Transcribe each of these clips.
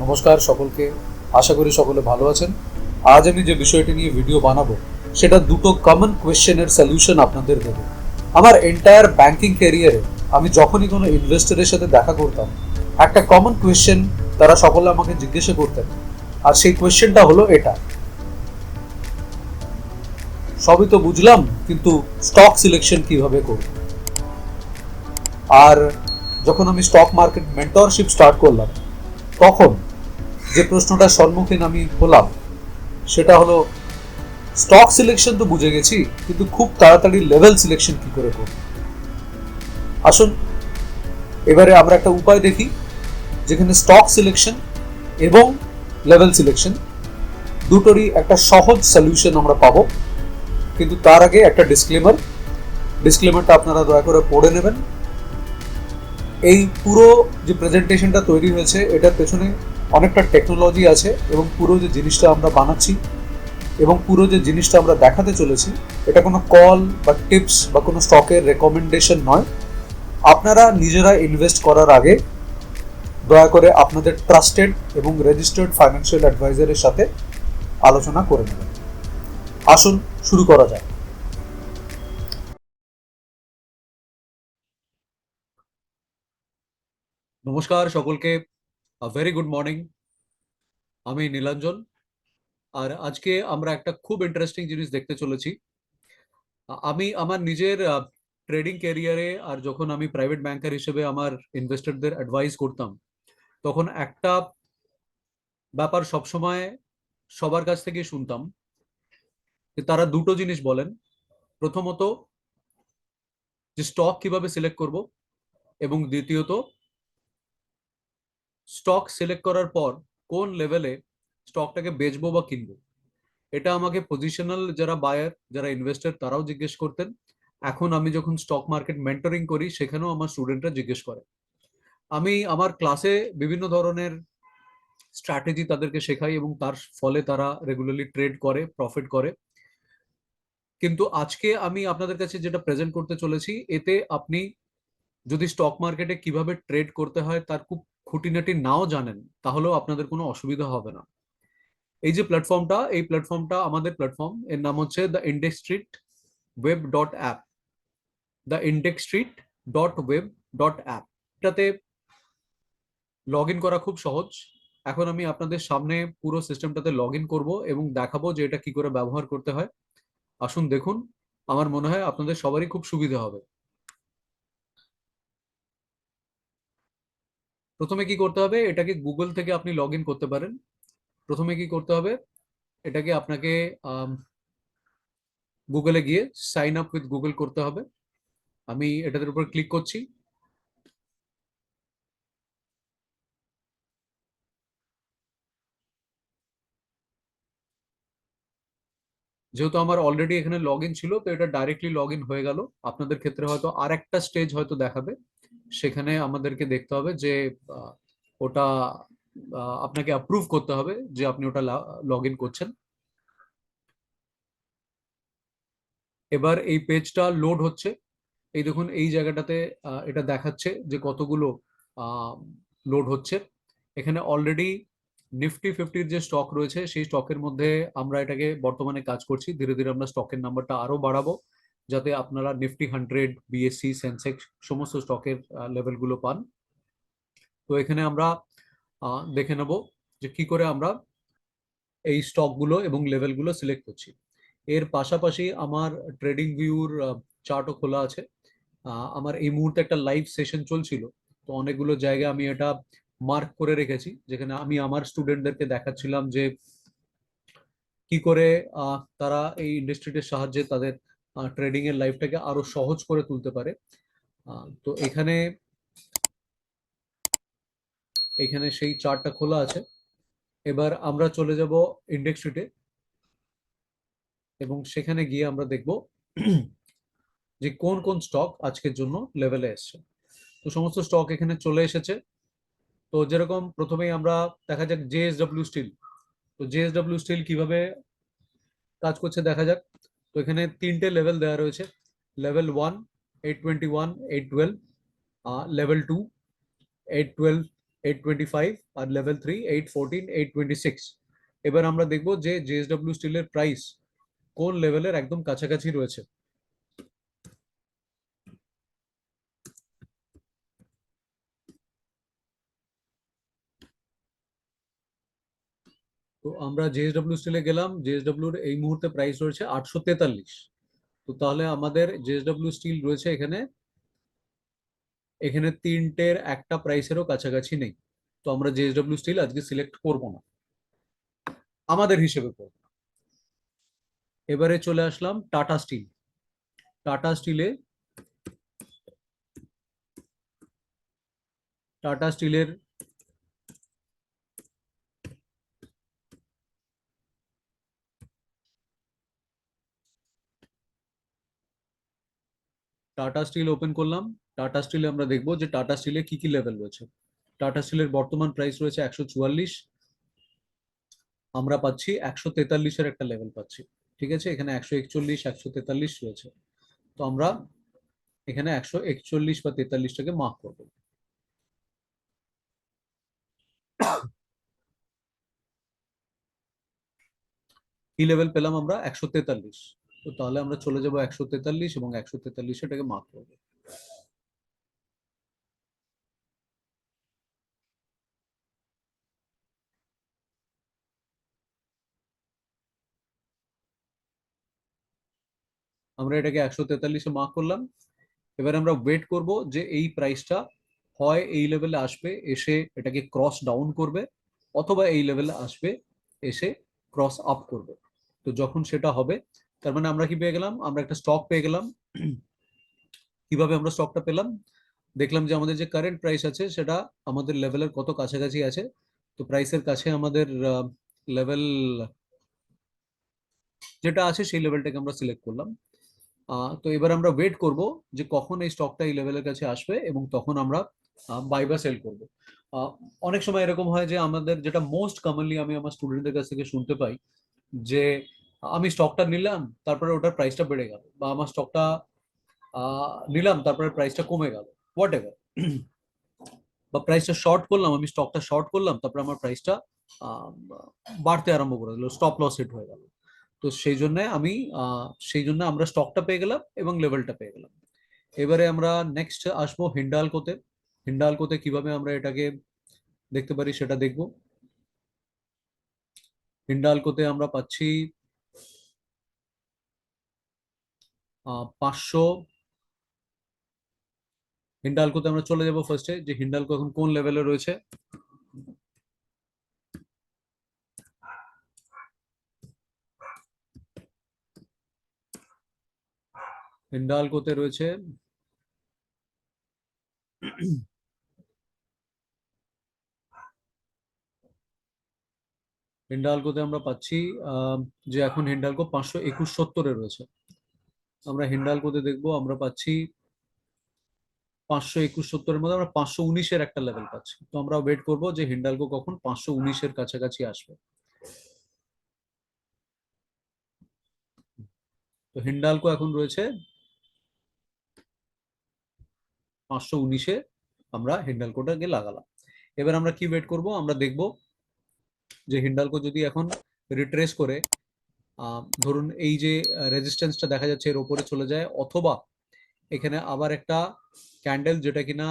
নমস্কার সকলকে। আশা করি সকলে ভালো আছেন। আজ আমি যে বিষয়টি নিয়ে ভিডিও বানাবো সেটা দুটো কমন কোয়েশ্চেনের সলিউশন আপনাদের দেবো। আমার এন্টায়ার ব্যাংকিং ক্যারিয়ারে আমি যখনই কোনো ইনভেস্টরের সাথে দেখা করতাম, একটা কমন কোয়েশ্চেন তারা সকলে আমাকে জিজ্ঞাসা করতেন, আর সেই কোয়েশ্চেনটা হলো এটা: সবই তো বুঝলাম, কিন্তু স্টক সিলেকশন কিভাবে করব? আর যখন আমি স্টক মার্কেট মেন্টরশিপ স্টার্ট করলাম, তখন যে প্রশ্নটার সম্মুখীন আমি হলাম সেটা হলো, স্টক সিলেকশন তো বুঝে গেছি, কিন্তু খুব তাড়াতাড়ি লেভেল সিলেকশন কি করে করব? আসুন এবারে আমরা একটা উপায় দেখি যেখানে স্টক সিলেকশন এবং লেভেল সিলেকশন দুটোরই একটা সহজ সলিউশন আমরা পাবো। কিন্তু তার আগে একটা ডিসক্লেমারটা আপনারা দয়া করে পড়ে নেবেন। এই পুরো যে প্রেজেন্টেশনটা তৈরি হয়েছে এটার পেছনে অনেকটা টেকনোলজি আছে, এবং পুরো যে জিনিসটা আমরা বানাচ্ছি এবং পুরো যে জিনিসটা আমরা দেখাতে চলেছি, এটা কোনো কল বা টিপস বা কোনো স্টকের রেকমেন্ডেশন নয়। আপনারা নিজেরা ইনভেস্ট করার আগে দয়া করে আপনাদের ট্রাস্টেড এবং রেজিস্টার্ড ফাইন্যান্সিয়াল অ্যাডভাইজারের সাথে আলোচনা করে নেবেন। আসুন শুরু করা যাক। নমস্কার সকলকে, ভেরি গুড মর্নিং। আমি নীলাঞ্জন, আর আজকে আমরা একটা খুব ইন্টারেস্টিং জিনিস দেখতে চলেছি। আমি আমার নিজের ট্রেডিং ক্যারিয়ারে আর যখন আমি প্রাইভেট ব্যাংকার হিসেবে আমার ইনভেস্টরদের অ্যাডভাইস করতাম, তখন একটা ব্যাপার সবসময় সবার কাছ থেকে শুনতাম যে তারা দুটো জিনিস বলেন। প্রথমত, যে স্টক কিভাবে সিলেক্ট করব, এবং দ্বিতীয়ত, স্টক সিলেক্ট করার পর কোন লেভেলে স্টকটাকে বেচবো বা কিনবো। এটা আমাকে পজিশনাল যারা বায়ার, যারা ইনভেস্টর, তারাও জিজ্ঞেস করতেন। এখন আমি যখন স্টক মার্কেট মেন্টরিং করি, সেখানেও আমার স্টুডেন্টরা জিজ্ঞেস করে। আমি আমার ক্লাসে বিভিন্ন ধরনের স্ট্র্যাটেজি তাদেরকে শেখাই, এবং তার ফলে তারা রেগুলারলি ট্রেড করে, প্রফিট করে। কিন্তু আজকে আমি আপনাদের কাছে যেটা প্রেজেন্ট করতে চলেছি, এতে আপনি যদি স্টক মার্কেটে কিভাবে ট্রেড করতে হয় তার খুব খুঁটিনাটি নাও জানেন, তাহলেও আপনাদের কোনো অসুবিধা হবে না। এই প্ল্যাটফর্মটা আমাদের প্ল্যাটফর্ম, এর নাম হচ্ছে the index street web dot app. The index street dot web dot app, এটাতে লগ ইন করা খুব সহজ। এখন আমি আপনাদের সামনে পুরো সিস্টেমটাতে লগ ইন করবো এবং দেখাবো যে এটা কি করে ব্যবহার করতে হয়। আসুন দেখুন, আমার মনে হয় আপনাদের সবারই খুব সুবিধা হবে। প্রথমে কি করতে হবে, এটাকে গুগল থেকে আপনি লগ ইন করতে পারেন। প্রথমে কি করতে হবে, এটাকে আপনাকে গুগলে গিয়ে সাইন আপ উইথ গুগল করতে হবে। আমি এটার উপর ক্লিক করছি। যেহেতু আমার অলরেডি এখানে লগ ইন ছিল, তো এটা ডাইরেক্টলি লগ ইন হয়ে গেল। আপনাদের ক্ষেত্রে হয়তো আর একটা স্টেজ হয়তো দেখাবে, সেখানে আমাদেরকে দেখতে হবে যে আহ, ওটা আপনাকে অ্যাপ্রুভ করতে হবে যে আপনি ওটা লগ ইন করছেন। এবার এই পেজটা লোড হচ্ছে। এই দেখুন, এই জায়গাটাতে এটা দেখাচ্ছে যে কতগুলো লোড হচ্ছে। এখানে অলরেডি নিফটি 50-র যে স্টক রয়েছে, সেই স্টকের মধ্যে আমরা এটাকে বর্তমানে কাজ করছি। ধীরে ধীরে আমরা স্টকের নাম্বারটা আরো বাড়াবো, যাতে আপনারা নিফটি 100, বিএসসি, সেন্সেক্স সমস্ত স্টকের লেভেলগুলো পান। তো এখানে আমরা দেখে নেব যে কি করে আমরা এই স্টকগুলো এবং লেভেলগুলো সিলেক্ট করছি। এর পাশাপাশি আমার ট্রেডিং ভিউর চার্টও খোলা আছে। আমার এই মুহূর্তে একটা লাইভ সেশন চলছিল, তো অনেকগুলো জায়গায় আমি এটা মার্ক করে রেখেছি, যেখানে আমি আমার স্টুডেন্টদেরকে দেখাচ্ছিলাম যে কি করে তারা এই ইন্ডাস্ট্রিটির সাহায্যে তাদের ট্রেডিং এর লাইফটাকে আরো সহজ করে তুলতে পারে। তো এখানে এখানে সেই চার্টটা খোলা আছে। এবার আমরা চলে যাব ইন্ডেক্স শিটে, এবং সেখানে গিয়ে আমরা দেখব যে কোন কোন স্টক আজকের জন্য লেভেলে এসছে। তো সমস্ত স্টক এখানে চলে এসেছে। তো যেরকম প্রথমেই আমরা দেখা যাক জেএসডব্লিউ স্টিল। তো জেএসডব্লিউ স্টিল কিভাবে কাজ করছে দেখা যাক। তো এখানে তিনটে লেভেল দেওয়া রয়েছে: লেভেল 1 821 812, লেভেল 2 812 825, আর লেভেল 3 814, 826। এবার আমরা দেখব যে জেএসডব্লিউ স্টিলের প্রাইস কোন লেভেলের একদম কাছাকাছি রয়েছে। তো আমরা জেএসডব্লিউ স্টিলে গেলাম, জেএসডব্লিউর এই মুহূর্তে প্রাইস রয়েছে 843। তো তাহলে আমাদের জেএসডব্লিউ স্টিল রয়েছে এখানে, এখানে তিনটের একটা প্রাইসেরও কাছাকাছি নেই। তো আমরা জেএসডব্লিউ স্টিল আজকে সিলেক্ট করব না, আমাদের হিসেবে করব। এবারে চলে আসলাম টাটা স্টিল। টাটা স্টিলে, টাটা স্টিলের টাটা স্টিল ওপেন করলাম। টাটা স্টিলে আমরা দেখবো যে টাটা স্টিলে কি কি লেভেল রয়েছে। টাটা স্টিলের বর্তমান প্রাইস রয়েছে 144। আমরা পাচ্ছি 143-এর একটা লেভেল পাচ্ছি। ঠিক আছে, এখানে 141, 143 রয়েছে। তো আমরা এখানে 141 বা 43টাকে মার্ক করবো। কি লেভেল পেলাম আমরা? 143। তো তাহলে আমরা চলে যাব 143 এবং 143 এটাকে মার্ক করবো। আমরা এটাকে 143-এ মার্ক করলাম। এবার আমরা ওয়েট করব যে এই প্রাইসটা হয় এই লেভেলে আসবে, এসে এটাকে ক্রস ডাউন করবে, অথবা এই লেভেলে আসবে, এসে ক্রস আপ করবে। তো যখন সেটা হবে, তার মানে আমরা কি পেয়ে গেলাম? আমরা একটা স্টক পেয়ে গেলাম। কিভাবে আমরা স্টকটা পেলাম? দেখলাম যে আমাদের যে কারেন্ট প্রাইস আছে সেটা আমাদের লেভেলের কত কাছাকাছি আছে। তো প্রাইসের কাছে আমাদের লেভেল যেটা আছে সেই লেভেলটাকে আমরা সিলেক্ট করলাম। তো এবার আমরা ওয়েট করব যে কখন এই স্টকটা এই লেভেলের কাছে আসবে এবং তখন আমরা বাই বা সেল করব। আহ, অনেক সময় এরকম হয় যে আমাদের, যেটা মোস্ট কমনলি আমি আমার স্টুডেন্টদের কাছ থেকে শুনতে পাই, যে আমি স্টকটা নিলাম, তারপরে ওটার প্রাইসটা বেড়ে গেল, বা আমার স্টকটা নিলাম তারপরে প্রাইসটা কমে গেল, হোয়াট এভার, বা প্রাইসটা শর্ট করলাম, আমি স্টকটা শর্ট করলাম, তারপরে আমার প্রাইসটা বাড়তে আরম্ভ করে দিল, স্টপ লস হিট হয়ে গেল। তো সেই জন্য আমি সেই জন্য আমরা স্টকটা পেয়ে গেলাম এবং লেভেলটা পেয়ে গেলাম। এবারে আমরা নেক্সট আসবো হিন্ডালকোতে। হিন্ডালকোতে কিভাবে আমরা এটাকে দেখতে পারি সেটা দেখব। হিন্ডালকোতে আমরা পাচ্ছি 500। হিন্ডালকোতে আমরা চলে যাব ফার্স্টে, যে হিন্ডালকো এখন কোন লেভেলে রয়েছে। হিন্ডালকোতে রয়েছে হিন্ডালকোতে আমরা পাচ্ছি যে এখন হিন্ডালকো 521.70-এ রয়েছে। আমরা হিন্ডালকোতে দেখবো আমরা পাচ্ছি 521.70-এর মধ্যে আমরা 519-এর একটা লেভেল পাচ্ছি। তো আমরা ওয়েট করবো যে হিন্ডালকো কখন 519-এর কাছাকাছি আসবে। তো হিন্ডালকো এখন রয়েছে 519-এ। আমরা হিন্ডালকোটাকে লাগালাম। এবার আমরা কি ওয়েট করব? আমরা দেখব যে হিন্ডালকো যদি এখন রিট্রেস করে, ধরুন এই যে রেজিস্ট্যান্সটা দেখা যাচ্ছে এর ওপরে চলে যায়, অথবা এখানে আবার একটা ক্যান্ডেল যেটা কিনা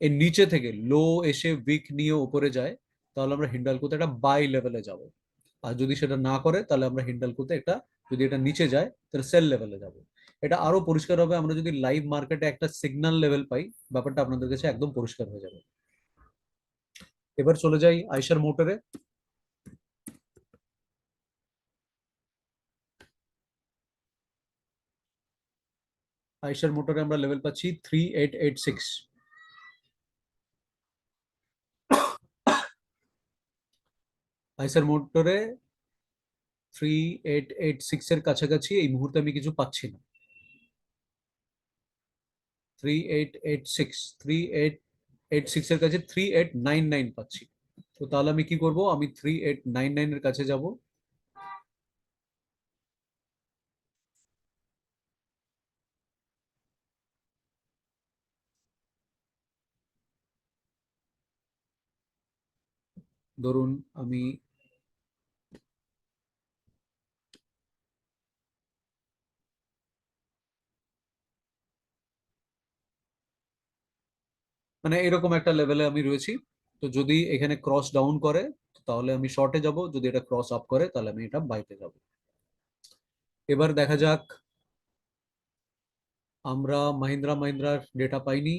এর নিচে থেকে লো এসে উইক নিয়ে উপরে যায়, তাহলে আমরা হিন্ডালকোতে একটা বাই লেভেলে যাব। আর যদি সেটা না করে তাহলে আমরা হিন্ডালকোতে একটা, যদি এটা নিচে যায় তাহলে সেল লেভেলে যাব। এটা আরো পরিষ্কার হবে আমরা যদি লাইভ মার্কেটে একটা সিগন্যাল লেভেল পাই, ব্যাপারটা আপনাদের কাছে একদম পরিষ্কার হয়ে যাবে। এবার চলে যাই আইসার মোটরে। আইসার মোটরে আমরা লেভেল পাচ্ছি 3886। আইসার মোটরে 3886-এর কাছাকাছি এই মুহূর্তে আমি কিছু পাচ্ছি না। 3886 এর কাছে 3899 পাচ্ছি। তো তাহলে আমি কি করব? আমি 3899-এর কাছে যাব। ধরুন আমি মানে এরকম একটা লেভেলে আমি রয়েছি। তো যদি এখানে ক্রস ডাউন করে তাহলে আমি শর্টে যাব, যদি এটা ক্রস আপ করে তাহলে আমি এটা বাইতে যাব। এবার দেখা যাক, আমরা মাহিন্দ্রা মাহিন্দ্রার ডেটা পাইনি,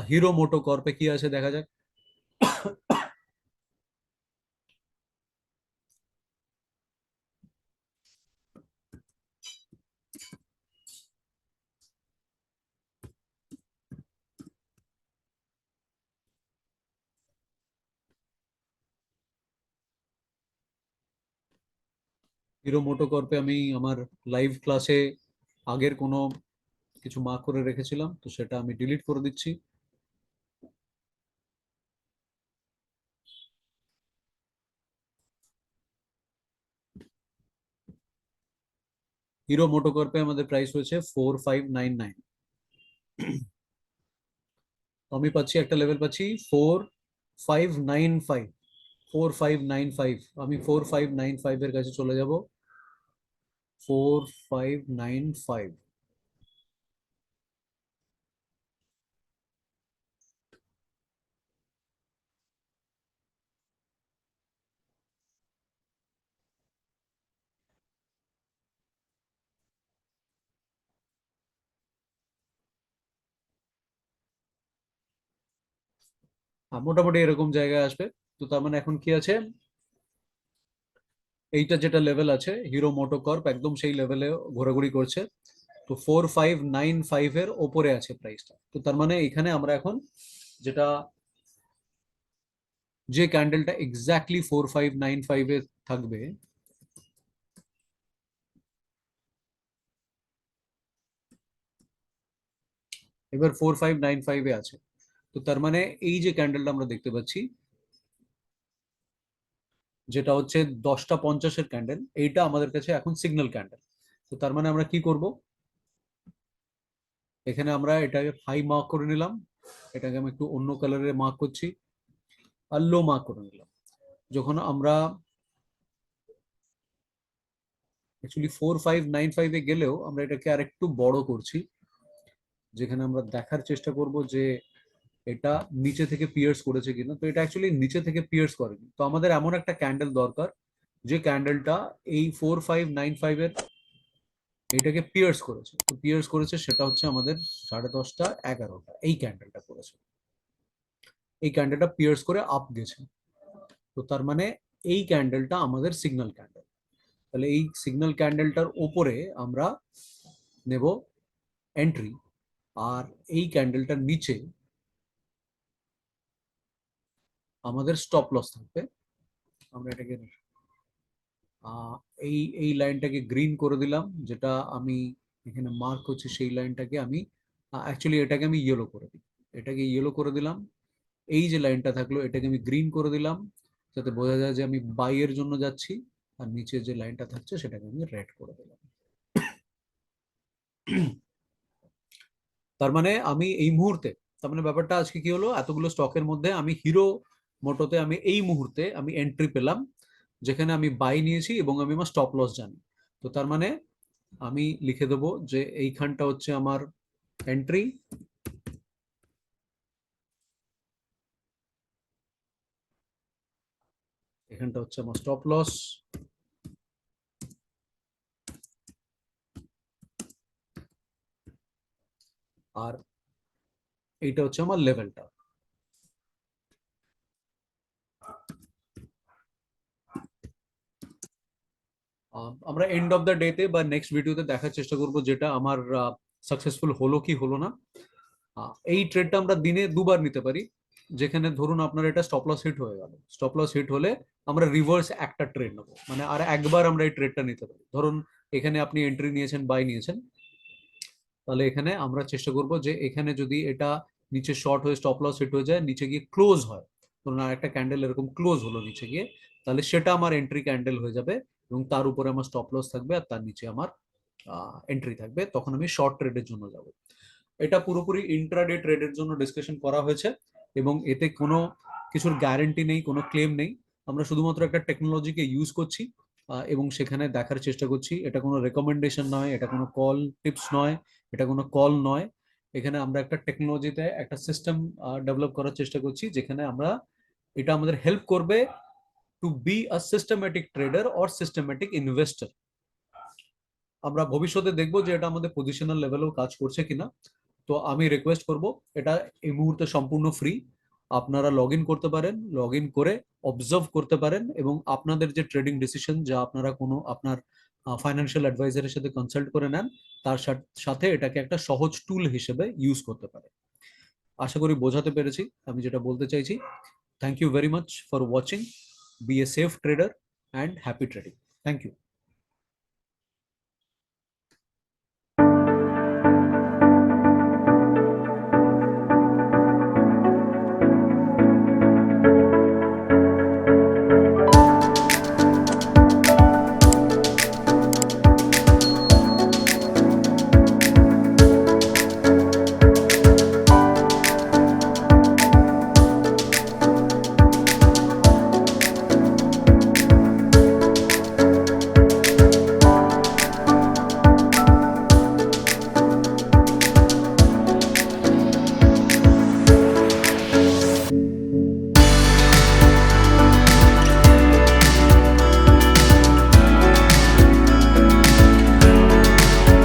হিরো মোটো কর্পে কি আছে দেখা যাক। হিরো মোটো কর্পে আমি আমার লাইভ ক্লাসে আগের কোনো কিছু মার্ক করে রেখেছিলাম, তো সেটা আমি ডিলিট করে দিচ্ছি। হিরো মোটো কর্পে আমাদের প্রাইস হয়েছে 4599। আমি পাচ্ছি একটা লেভেল পাচ্ছি 4595। 4595, আমি 4595 এর কাছে চলে যাব। 4595। মোটামুটি এরকম জায়গায় আসবে। তো তার মানে এখন কি আছে, এইটা যেটা লেভেল আছে হিরো মোটোকর্প একদম সেই লেভেলে ঘোরাঘুরি করছে। তো 4595 এর ওপরে আছে প্রাইসটা। তো তার মানে এখানে আমরা এখন যেটা, যে ক্যান্ডেলটা এক্স্যাক্টলি 4595 এ থাকবে, এবার 4595 এ আছে। তো তার মানে এই যে ক্যান্ডেলটা আমরা দেখতে পাচ্ছি, যেটা হচ্ছে 10টা 50-এর ক্যান্ডেল, এইটা আমাদের কাছে এখন সিগন্যাল ক্যান্ডেল। তো তার মানে আমরা কি করব, এখানে আমরা এটাকে হাই মার্ক করে নিলাম, এটাকে আমি একটু অন্য কালারে মার্ক করছি, আর লো মার্ক করে নিলাম। যখন আমরা অ্যাকচুয়ালি 4595 এ গেলেও আমরা এটাকে আর একটু বড় করছি, যেখানে আমরা দেখার চেষ্টা করব যে এটা নিচে থেকে পিয়ার্স করেছে কিনা। তো এটা অ্যাকচুয়ালি নিচে থেকে পিয়ার্স করেনি। তো আমাদের এমন একটা ক্যান্ডেল দরকার যে ক্যান্ডেলটা এই 4595 এর এটাকে পিয়ার্স করেছে। তো পিয়ার্স করেছে সেটা হচ্ছে আমাদের 10:30 11টা, এই ক্যান্ডেলটা করেছে। এই ক্যান্ডেলটা পিয়ার্স করে আপ গেছে। তো তার মানে এই ক্যান্ডেলটা আমাদের সিগন্যাল ক্যান্ডেল। তাহলে এই সিগন্যাল ক্যান্ডেলটার ওপরে আমরা নেব এন্ট্রি, আর এই ক্যান্ডেলটার নিচে আমাদের স্টপ লস থাকবে। আমরা এটাকে আহ, এই এই লাইনটাকে গ্রিন করে দিলাম, যেটা আমি এখানে মার্ক হচ্ছে সেই লাইনটাকে আমি অ্যাকচুয়ালি এটাকে আমি ইয়েলো করে দিই, এটাকে ইয়েলো করে দিলাম। এই যে লাইনটা থাকলো এটাকে আমি গ্রিন করে দিলাম, যাতে বোঝা যায় যে আমি বাই এর জন্য যাচ্ছি। আর নিচে যে লাইনটা থাকছে সেটাকে আমি রেড করে দিলাম। তার মানে আমি এই মুহূর্তে, তার মানে ব্যাপারটা আজকে কি হলো, এতগুলো স্টকের মধ্যে আমি হিরো মোটোতে আমি এই মুহূর্তে আমি এন্ট্রি পেলাম, যেখানে আমি বাই নিয়েছি এবং আমি আমার স্টপ লস জানি। তো তার মানে আমি লিখে দেবো যে এইখানটা হচ্ছে আমার এন্ট্রি, এখানটা হচ্ছে আমার স্টপ লস, আর এইটা হচ্ছে আমার লেভেলটা। আমরা এন্ড অফ দ্য ডেতে বা নেক্সট ভিডিওতে দেখার চেষ্টা করব যেটা আমার সাকসেসফুল হলো কি হলো না। এই ট্রেডটা আমরা দিনে দুবার নিতে পারি, যেখানে ধরুন আপনার এটা স্টপ লস হিট হয়ে গেল, স্টপ লস হিট হলে আমরা রিভার্স একটা ট্রেড নেবো, মানে আর একবার আমরা এই ট্রেডটা নিতে পারি। ধরুন এখানে আপনি এন্ট্রি নিয়েছেন, বাই নিয়েছেন, তাহলে এখানে আমরা চেষ্টা করব যে এখানে যদি এটা নিচে শর্ট হয়ে স্টপ লস হিট হয়ে যায়, নিচে গিয়ে ক্লোজ হয়, ধরুন আর একটা ক্যান্ডেল এরকম ক্লোজ হলো নিচে গিয়ে, তাহলে সেটা আমার এন্ট্রি ক্যান্ডেল হয়ে যাবে এবং তার উপরে আমার স্টপ লস থাকবে আর তার নিচে আমার এন্ট্রি থাকবে, তখন আমি শর্ট ট্রেডের জন্য যাব। এটা পুরোপুরি ইন্ট্রাডে ট্রেডের জন্য ডিসকাশন করা হয়েছে এবং এতে কোনো কিছুর গ্যারান্টি নেই, কোনো ক্লেম নেই। আমরা শুধুমাত্র একটা টেকনোলজিকে ইউজ করছি এবং সেখানে দেখার চেষ্টা করছি। এটা কোনো রেকমেন্ডেশন নয়, এটা কোনো কল টিপস নয়, এটা কোনো কল নয়। এখানে আমরা একটা টেকনোলজিতে একটা সিস্টেম ডেভেলপ করার চেষ্টা করছি, যেখানে আমরা এটা আমাদের হেল্প করবে to be a systematic trader or systematic investor. আমরা ভবিষ্যতে দেখবো যে এটা আমাদের পজিশনাল লেভেলেও কাজ করছে কিনা। তো আমি রিকোয়েস্ট করব, এটা এই মুহূর্তে সম্পূর্ণ ফ্রি। আপনারা লগ ইন করতে পারেন, লগ ইন করে অবজার্ভ করতে পারেন, এবং আপনাদের যে ট্রেডিং ডিসিশন, যা আপনারা কোনো আপনার ফাইন্যান্সিয়াল অ্যাডভাইজারের সাথে কনসাল্ট করে নেন, তার সাথে এটাকে একটা সহজ টুল হিসেবে ইউজ করতে পারে। আশা করি বোঝাতে পেরেছি আমি যেটা বলতে চাইছি। Thank you very much for watching. Be a safe trader and happy trading. Thank you.